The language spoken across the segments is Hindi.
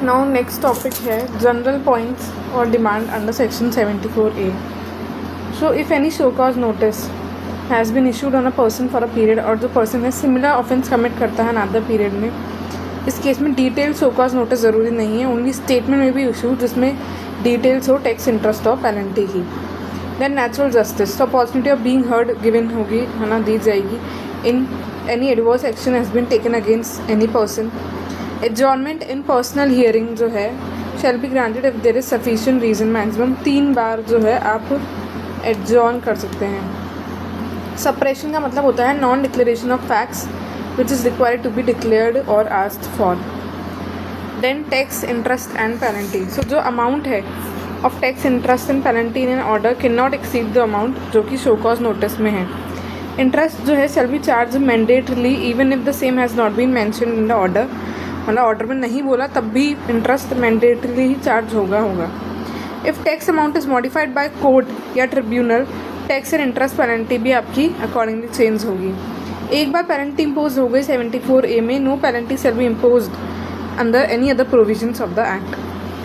नाउ नेक्स्ट टॉपिक है जनरल पॉइंट्स और demand under section 74A. So if any show cause notice has been issued on a person for a period और जो पर्सन है सिमिलर ऑफेंस कमिट करता है अनदर पीरियड में, इस केस में डिटेल शो कॉज नोटिस ज़रूरी नहीं है, ओनली स्टेटमेंट में भी इशू जिसमें डिटेल्स हो टैक्स इंटरेस्ट और पेनल्टी की. देन नेचुरल जस्टिस, तो opportunity of being heard given होगी, है ना, दी जाएगी. In any adverse action has been taken against any person. Adjournment in personal hearing जो है shall be granted if there is sufficient reason. Maximum 3 बार जो है आप एडजॉर्न कर सकते हैं. सप्रेशन का मतलब होता है non declaration of facts which is required to be declared और asked for. Then tax interest and penalty, so जो अमाउंट है of tax interest and penalty in an order can not exceed the amount जो कि शो कॉज नोटिस में है. इंटरेस्ट जो है shall be charged mandatorily even if the same has not been mentioned in the order. मतलब ऑर्डर में नहीं बोला तब भी इंटरेस्ट मैंडेटरीली ही चार्ज होगा. If tax amount is modified by court या tribunal, tax and interest penalty भी आपकी अकॉर्डिंगली चेंज होगी. एक बार पेनल्टी इम्पोज हो गई 74A में, no penalty shall be imposed under any other provisions of the act.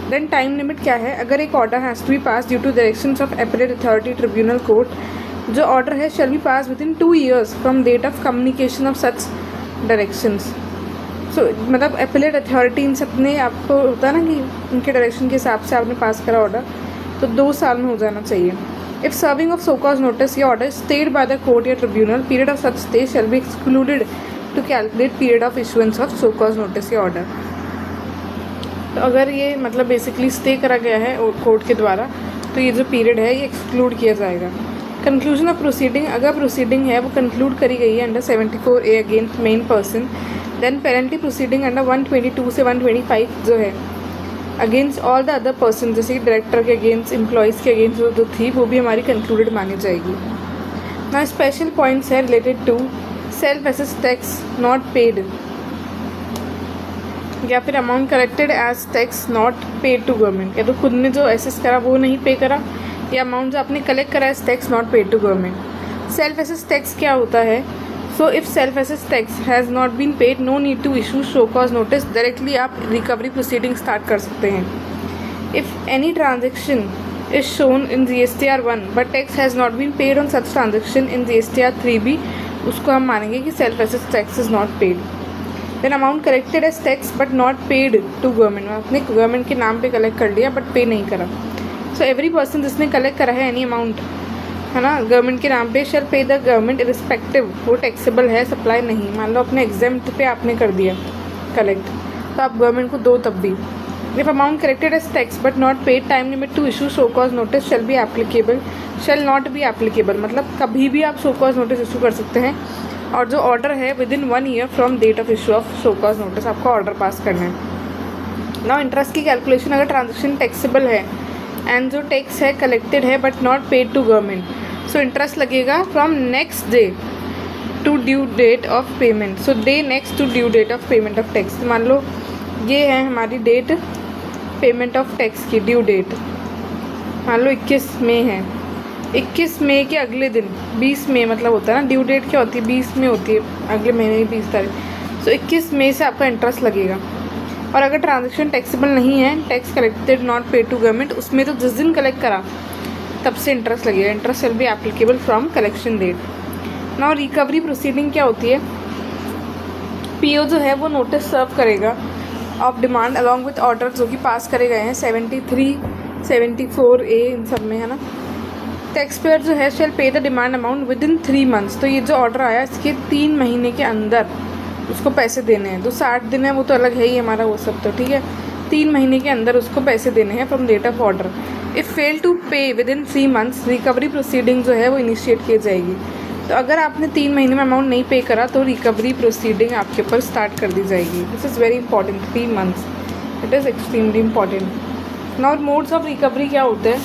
Then time limit क्या है. अगर एक order has to be pass due to directions of appellate authority tribunal court, जो ऑर्डर है shall be pass within 2 years from date of communication of such directions. So मतलब एपीलेट अथॉरिटी इन सब ने आपको होता है ना कि उनके डायरेक्शन के हिसाब से आपने पास करा ऑर्डर, तो 2 साल में हो जाना चाहिए. If serving of show cause notice या order stayed by the court या tribunal, period of such stay shall be excluded to calculate period of issuance of show cause notice या ऑर्डर. तो अगर ये मतलब बेसिकली स्टे करा गया है कोर्ट के द्वारा, तो ये जो पीरियड है ये एक्सक्लूड किया जाएगा. कंक्लूजन ऑफ प्रोसीडिंग, अगर प्रोसीडिंग है वो कंक्लूड करी गई है under 74A against main person, then penalty proceeding under 122 से 125 जो है against all the other person, जैसे कि डायरेक्टर के अगेंस्ट, एम्प्लॉयज़ के अगेंस्ट जो थी वो भी हमारी कंक्लूडेड मानी जाएगी. ना स्पेशल पॉइंट्स है related to self assess tax not paid या फिर amount collected as tax not paid to government. या तो खुद ने जो एसेस करा वो नहीं पे करा, या अमाउंट जो आपने कलेक्ट करा as tax not paid to government. Self assess tax क्या होता है. So if self assess tax has not been paid, no need to issue show cause notice, directly आप रिकवरी प्रोसीडिंग स्टार्ट कर सकते हैं. If any transaction is shown in GSTR 1 but tax has not been paid on such transaction in GSTR 3 भी, उसको हम मानेंगे कि self assess tax is not paid. Then amount collected as tax but not paid to government, आपने गवर्नमेंट के नाम पे कलेक्ट कर लिया बट पे नहीं करा. सो एवरी पर्सन जिसने कलेक्ट करा है एनी अमाउंट, है ना, गवर्नमेंट के नाम पे, शैल पे द गवर्नमेंट इरिस्पेक्टिव, वो टैक्सेबल है सप्लाई नहीं. मान लो अपने एग्जाम्प्ट पे आपने कर दिया कलेक्ट, तो आप गवर्नमेंट को दो तब भी. If amount collected as tax but not paid, time limit to issue show cause notice shall be applicable, shall not be applicable, मतलब कभी भी आप शो कॉज नोटिस इशू कर सकते हैं. और जो ऑर्डर है within 1 year from date of issue of show cause notice आपको ऑर्डर पास करना है. नाउ इंटरेस्ट की कैलकुलेशन, अगर ट्रांजेक्शन टैक्सेबल है एंड जो टैक्स है कलेक्टेड है but not paid to government, so interest लगेगा from next day to due date of payment. So day next to due date of payment of tax. मान लो ये है हमारी डेट पेमेंट ऑफ टैक्स की, ड्यू डेट मान लो 21 मई है. 21 मई के अगले दिन 20 मई मतलब होता है ना, ड्यू डेट क्या होती है 20 में होती है, अगले महीने की 20 तारीख. सो 21 मई से आपका इंटरेस्ट लगेगा. और अगर ट्रांजेक्शन टैक्सेबल नहीं है, tax collected not paid to government, उसमें तो जिस दिन कलेक्ट करा तब से इंटरेस्ट लगेगा. Interest shall be applicable from collection date. Now recovery proceeding क्या होती है. PO जो है वो नोटिस सर्व करेगा of demand along with order जो कि पास करे गए हैं 73, 74A इन सब में, है ना. टैक्स पेयर जो है शैल पे the demand amount with in 3 months. तो ये जो ऑर्डर आया इसके 3 महीने के अंदर उसको पैसे देने हैं. तो 60 दिन है वो तो अलग है ही हमारा वो सब, तो ठीक है. 3 महीने के अंदर उसको पैसे देने हैं from date of order. If fail to pay within 3 months, recovery proceeding जो है वो इनिशिएट की जाएगी. तो अगर आपने 3 महीने में अमाउंट नहीं पे करा तो रिकवरी प्रोसीडिंग आपके ऊपर स्टार्ट कर दी जाएगी. This is very important. 3 months it is extremely important. Now modes of recovery क्या होते हैं.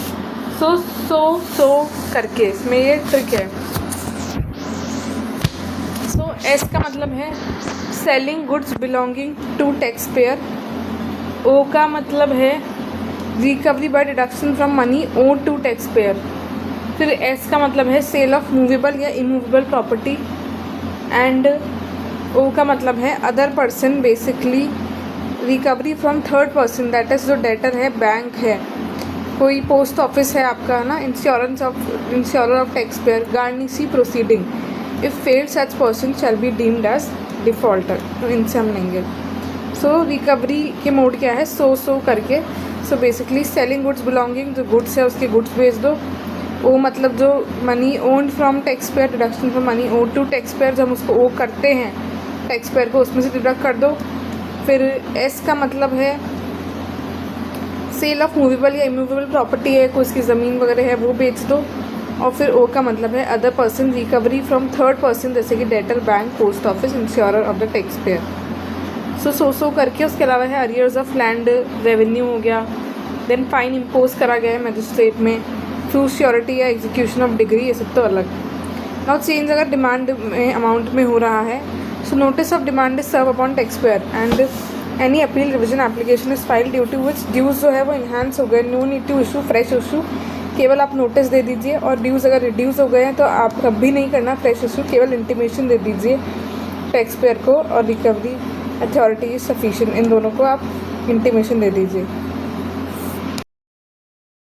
सो करके इसमें ये ट्रिक है. सो एस का मतलब है selling goods belonging to tax payer. O का मतलब है recovery by deduction from money own to tax payer. फिर एस का मतलब है सेल ऑफ मूवेबल या इमूवेबल प्रॉपर्टी. एंड ओ का मतलब है other person basically recovery from third person, that is जो डेटर है बैंक है, कोई पोस्ट ऑफिस है आपका ना, insurer of taxpayer, garnishee proceeding, if failed such person shall be deemed as defaulter. तो इनसे हम लेंगे। सो रिकवरी के मोड क्या है, सो करके। So basically selling goods belonging, जो गुड्स है उसके गुड्स बेच दो। ओ मतलब जो money owned from tax payer, deduction from money owed to tax payer, जो हम उसको ओ करते हैं टैक्स पेयर को, उसमें से डिडक्ट कर दो। फिर एस का मतलब है सेल ऑफ मूवेबल या इमूवेबल प्रॉपर्टी है, कोई उसकी ज़मीन वगैरह है वो बेच दो। और फिर ओ का मतलब है other person, recovery from third person, जैसे कि debtor, bank, post office, insurer of the taxpayer. So करके उसके अलावा है अरियर्स ऑफ लैंड रेवेन्यू हो गया, देन फाइन इम्पोज करा गया है मजिस्ट्रेट में, थ्रू श्योरिटी या एग्जीक्यूशन ऑफ डिग्री, ये सब तो अलग। नाउ चेंज अगर डिमांड में अमाउंट में हो रहा है, so notice of demand is serve upon tax payer and any appeal revision application is file due to which dues जो है वो इन्हांस हो गए, no need to issue fresh issue, केवल आप नोटिस दे दीजिए। और ड्यूज़ अगर रिड्यूस हो गए हैं तो आप कभी नहीं करना फ्रेश इशू, केवल इंटीमेशन दे दीजिए टैक्स पेयर को, और रिकवरी अथॉरिटी इज सफिशिएंट, इन दोनों को आप इंटीमेशन दे दीजिए।